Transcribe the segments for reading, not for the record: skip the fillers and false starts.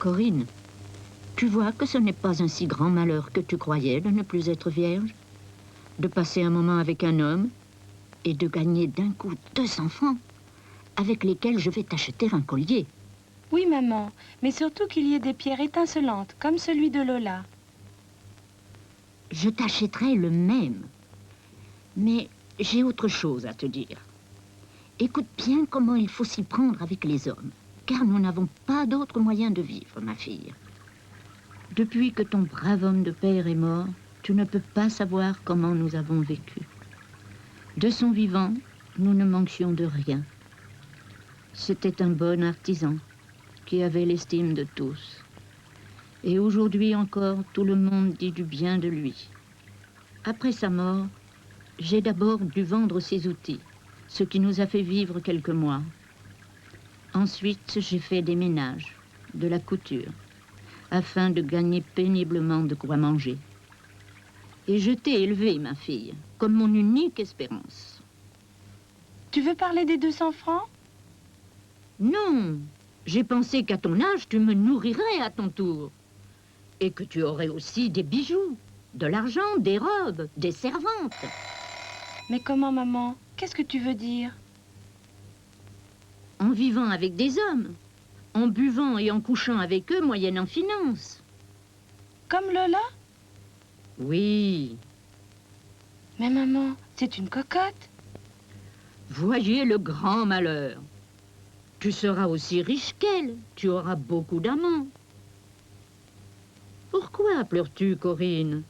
Corinne, tu vois que ce n'est pas un si grand malheur que tu croyais de ne plus être vierge, de passer un moment avec un homme et de gagner d'un coup 200 francs avec lesquels je vais t'acheter un collier. Oui, maman, mais surtout qu'il y ait des pierres étincelantes, comme celui de Lola. Je t'achèterai le même. Mais j'ai autre chose à te dire. Écoute bien comment il faut s'y prendre avec les hommes, car nous n'avons pas d'autre moyen de vivre, ma fille. Depuis que ton brave homme de père est mort, tu ne peux pas savoir comment nous avons vécu. De son vivant, nous ne manquions de rien. C'était un bon artisan qui avait l'estime de tous. Et aujourd'hui encore, tout le monde dit du bien de lui. Après sa mort, j'ai d'abord dû vendre ses outils, ce qui nous a fait vivre quelques mois. Ensuite, j'ai fait des ménages, de la couture, afin de gagner péniblement de quoi manger. Et je t'ai élevée, ma fille, comme mon unique espérance. Tu veux parler des 200 francs? Non, j'ai pensé qu'à ton âge, tu me nourrirais à ton tour. Et que tu aurais aussi des bijoux, de l'argent, des robes, des servantes. Mais comment, maman? Qu'est-ce que tu veux dire? En vivant avec des hommes, en buvant et en couchant avec eux moyennant finance. Comme Lola? Oui. Mais maman, c'est une cocotte. Voyez le grand malheur. Tu seras aussi riche qu'elle, tu auras beaucoup d'amants. Pourquoi pleures-tu, Corinne?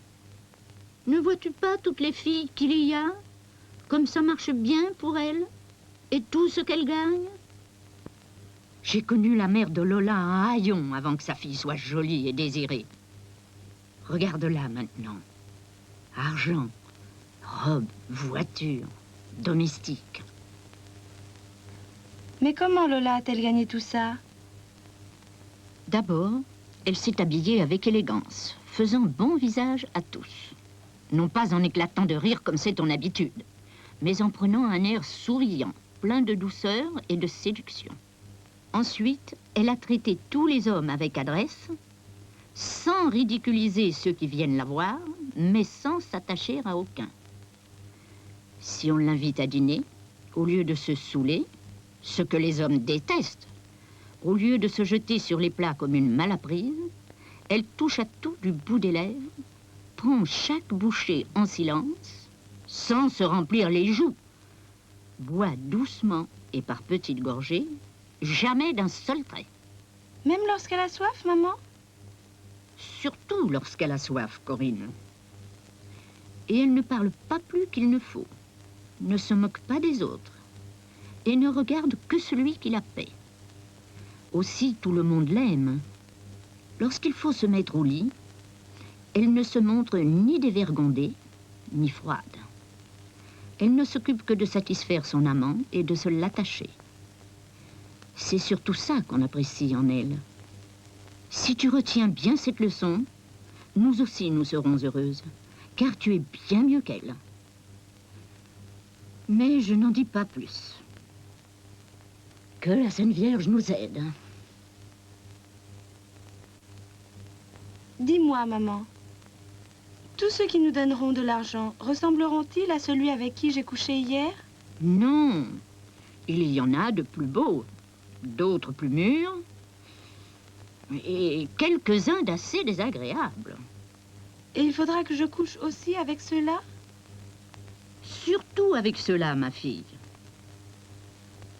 Ne vois-tu pas toutes les filles qu'il y a, comme ça marche bien pour elles, et tout ce qu'elles gagnent? J'ai connu la mère de Lola à Haillon avant que sa fille soit jolie et désirée. Regarde-la maintenant. Argent, robe, voiture, domestique. Mais comment Lola a-t-elle gagné tout ça? D'abord, elle s'est habillée avec élégance, faisant bon visage à tous. Non pas en éclatant de rire comme c'est ton habitude, mais en prenant un air souriant, plein de douceur et de séduction. Ensuite, elle a traité tous les hommes avec adresse, sans ridiculiser ceux qui viennent la voir, mais sans s'attacher à aucun. Si on l'invite à dîner, au lieu de se saouler, ce que les hommes détestent, au lieu de se jeter sur les plats comme une malapprise, elle touche à tout du bout des lèvres, prend chaque bouchée en silence, sans se remplir les joues, boit doucement et par petites gorgées, jamais d'un seul trait. Même lorsqu'elle a soif, maman? Surtout lorsqu'elle a soif, Corinne. Et elle ne parle pas plus qu'il ne faut, ne se moque pas des autres, et ne regarde que celui qui la paie. Aussi, tout le monde l'aime. Lorsqu'il faut se mettre au lit, elle ne se montre ni dévergondée, ni froide. Elle ne s'occupe que de satisfaire son amant et de se l'attacher. C'est surtout ça qu'on apprécie en elle. Si tu retiens bien cette leçon, nous aussi nous serons heureuses, car tu es bien mieux qu'elle. Mais je n'en dis pas plus. Que la Sainte Vierge nous aide. Dis-moi, maman. Tous ceux qui nous donneront de l'argent ressembleront-ils à celui avec qui j'ai couché hier? Non, il y en a de plus beaux, d'autres plus mûrs, et quelques-uns d'assez désagréables. Et il faudra que je couche aussi avec ceux-là? Surtout avec ceux-là, ma fille.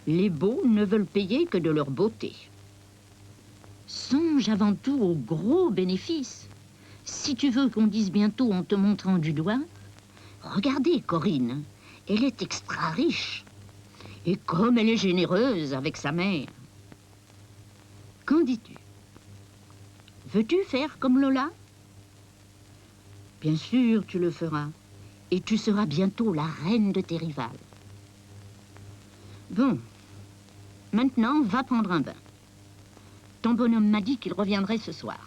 Les beaux ne veulent payer que de leur beauté. Songe avant tout aux gros bénéfices. Si tu veux qu'on dise bientôt en te montrant du doigt, regardez Corinne, elle est extra riche. Et comme elle est généreuse avec sa mère. Qu'en dis-tu? Veux-tu faire comme Lola? Bien sûr, tu le feras. Et tu seras bientôt la reine de tes rivales. Bon, maintenant, va prendre un bain. Ton bonhomme m'a dit qu'il reviendrait ce soir.